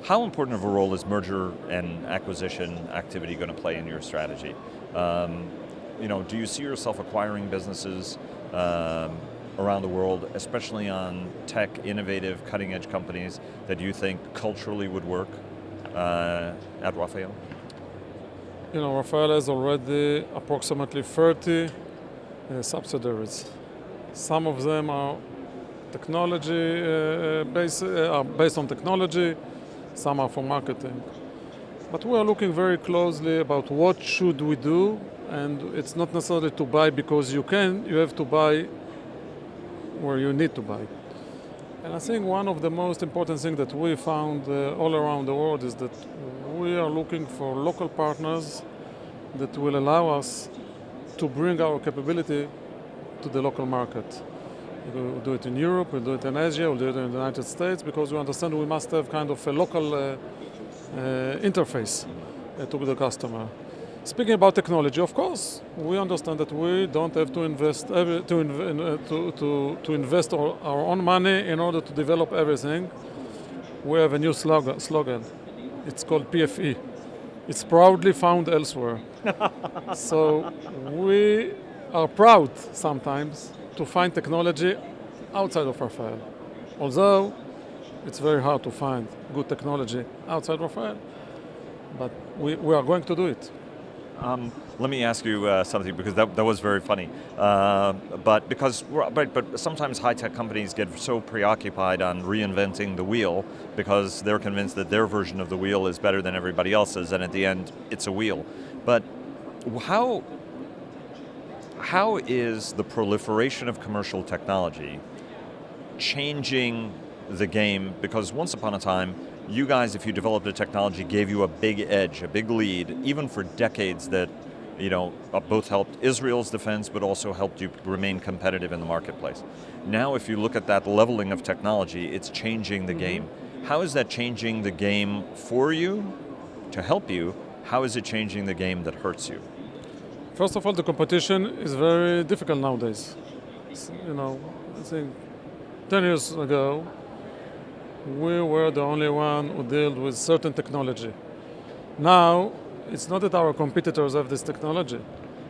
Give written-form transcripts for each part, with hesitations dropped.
How important of a role is merger and acquisition activity going to play in your strategy? Do you see yourself acquiring businesses around the world, especially on tech, innovative, cutting-edge companies that you think culturally would work at Rafael? Rafael has already approximately 30 subsidiaries. Some of them are technology based on technology, some are for marketing. But we are looking very closely about what should we do, and it's not necessarily to buy because you have to buy where you need to buy. And I think one of the most important things that we found all around the world is that we are looking for local partners that will allow us to bring our capability to the local market. We'll do it in Europe, we'll do it in Asia, we'll do it in the United States, because we understand we must have kind of a local interface to the customer. Speaking about technology, of course, we understand that we don't have to invest invest our own money in order to develop everything. We have a new slogan. It's called PFE. It's proudly found elsewhere. So we are proud sometimes to find technology outside of Rafael. Although it's very hard to find good technology outside Rafael, but we are going to do it. Let me ask you something, because that was very funny. But sometimes high-tech companies get so preoccupied on reinventing the wheel because they're convinced that their version of the wheel is better than everybody else's, and at the end, it's a wheel. But how is the proliferation of commercial technology changing the game? Because once upon a time, you guys, if you developed a technology, gave you a big edge, a big lead, even for decades that, both helped Israel's defense, but also helped you remain competitive in the marketplace. Now, if you look at that leveling of technology, it's changing the game. How is that changing the game for you, to help you? How is it changing the game that hurts you? First of all, the competition is very difficult nowadays. I think 10 years ago, we were the only one who dealt with certain technology. Now, it's not that our competitors have this technology.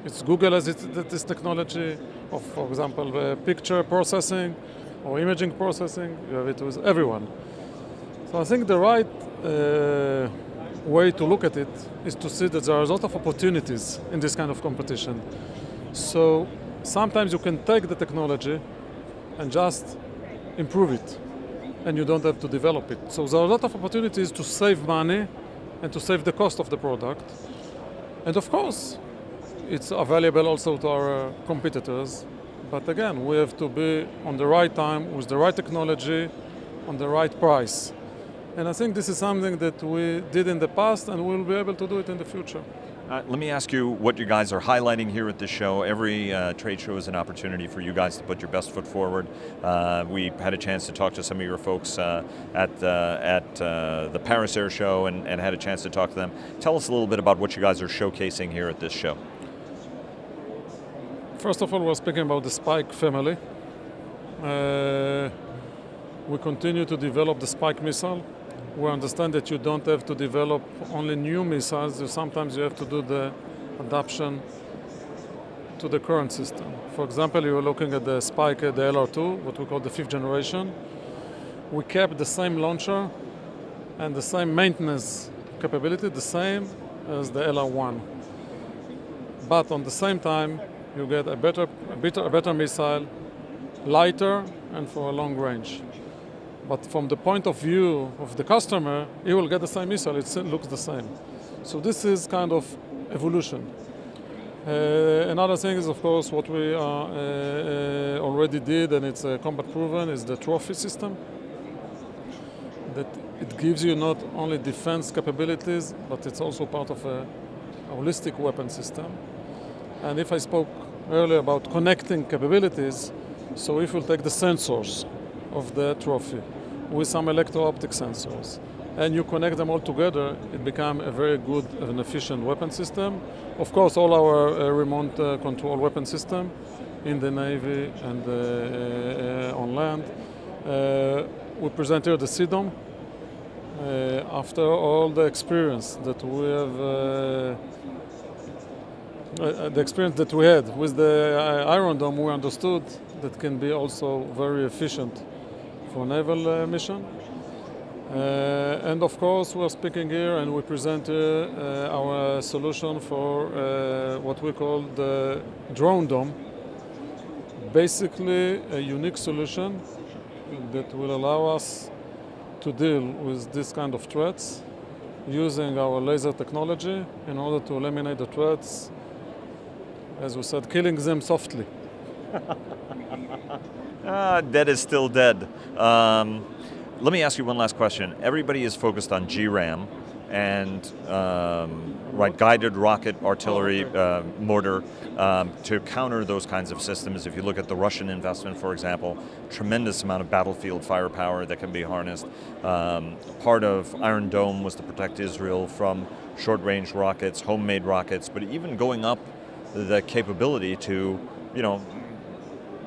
It's Google has this technology of, for example, picture processing or imaging processing. You have it with everyone. So I think the right way to look at it is to see that there are a lot of opportunities in this kind of competition. So sometimes you can take the technology and just improve it, and you don't have to develop it. So there are a lot of opportunities to save money and to save the cost of the product. And of course, it's available also to our competitors. But again, we have to be on the right time, with the right technology, on the right price. And I think this is something that we did in the past, and we'll be able to do it in the future. Let me ask you what you guys are highlighting here at this show. Every trade show is an opportunity for you guys to put your best foot forward. We had a chance to talk to some of your folks at the Paris Air Show and had a chance to talk to them. Tell us a little bit about what you guys are showcasing here at this show. First of all, we're speaking about the Spike family. We continue to develop the Spike missile. We understand that you don't have to develop only new missiles. Sometimes you have to do the adaptation to the current system. For example, you're looking at the Spike, the LR2, what we call the 5th generation. We kept the same launcher and the same maintenance capability, the same as the LR1. But on the same time, you get a better missile, lighter, and for a long range. But from the point of view of the customer, he will get the same missile, it looks the same. So this is kind of evolution. Another thing is, of course, what we already did, and it's combat proven, is the trophy system. That it gives you not only defense capabilities, but it's also part of a holistic weapon system. And if I spoke earlier about connecting capabilities, so if we'll take the sensors of the trophy with some electro-optic sensors, and you connect them all together, it becomes a very good and efficient weapon system. Of course, all our remote control weapon system in the Navy and on land. We present here the CDOM, After all the experience that we have, the experience that we had with the Iron Dome, we understood that can be also very efficient for naval mission. And of course, we are speaking here and we present our solution for what we call the drone dome. Basically, a unique solution that will allow us to deal with this kind of threats using our laser technology in order to eliminate the threats, as we said, killing them softly. Dead is still dead. Let me ask you one last question. Everybody is focused on GRAM and guided rocket artillery mortar to counter those kinds of systems. If you look at the Russian investment, for example, tremendous amount of battlefield firepower that can be harnessed. Part of Iron Dome was to protect Israel from short-range rockets, homemade rockets, but even going up the capability to,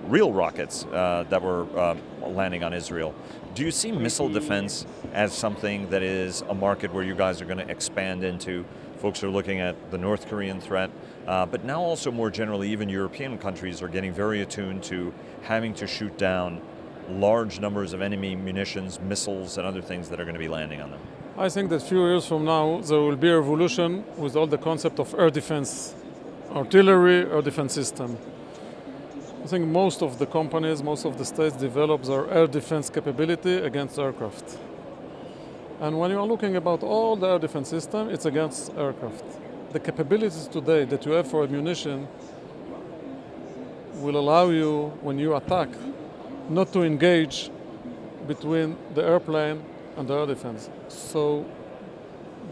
real rockets that were landing on Israel. Do you see missile defense as something that is a market where you guys are going to expand into? Folks are looking at the North Korean threat, but now also more generally, even European countries are getting very attuned to having to shoot down large numbers of enemy munitions, missiles, and other things that are going to be landing on them. I think that a few years from now, there will be a revolution with all the concept of air defense, artillery, air defense system. I think most of the companies, most of the states develop their air defense capability against aircraft. And when you are looking about all the air defense system, it's against aircraft. The capabilities today that you have for ammunition will allow you, when you attack, not to engage between the airplane and the air defense. So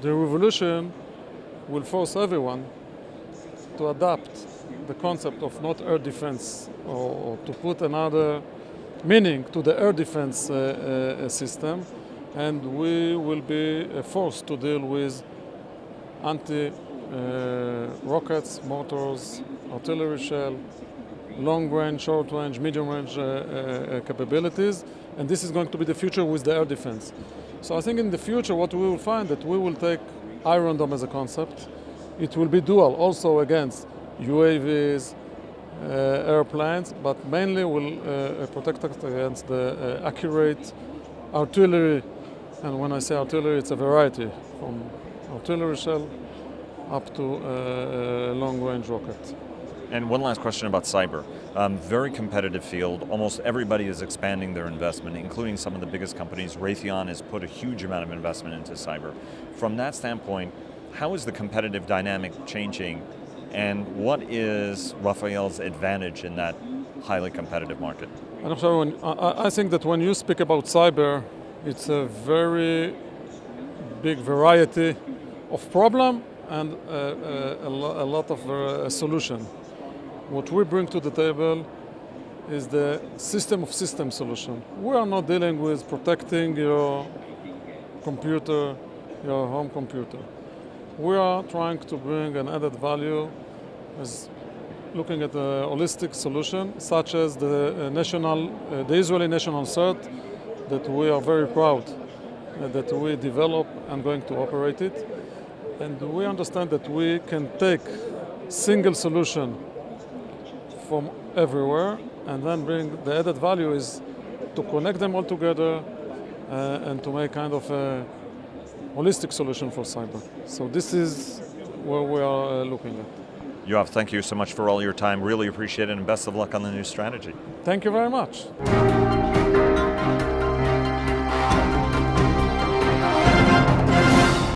the revolution will force everyone to adapt the concept of not air defense or to put another meaning to the air defense system, and we will be forced to deal with anti-rockets, mortars, artillery shell, long range, short range, medium range capabilities, and this is going to be the future with the air defense. So I think in the future what we will find that we will take Iron Dome as a concept. It will be dual also against UAVs, airplanes, but mainly will protect us against the accurate artillery. And when I say artillery, it's a variety from artillery shell up to long-range rocket. And one last question about cyber. Very competitive field. Almost everybody is expanding their investment, including some of the biggest companies. Raytheon has put a huge amount of investment into cyber. From that standpoint, how is the competitive dynamic changing, and what is Rafael's advantage in that highly competitive market? I think that when you speak about cyber, it's a very big variety of problem and a lot of solution. What we bring to the table is the system of system solution. We are not dealing with protecting your computer, your home computer. We are trying to bring an added value as looking at a holistic solution, such as the Israeli national cert, that we are very proud that we develop and going to operate it. And we understand that we can take single solution from everywhere and then bring the added value is to connect them all together and to make kind of a holistic solution for cyber. So this is where we are looking at. Yoav, thank you so much for all your time. Really appreciate it, and best of luck on the new strategy. Thank you very much.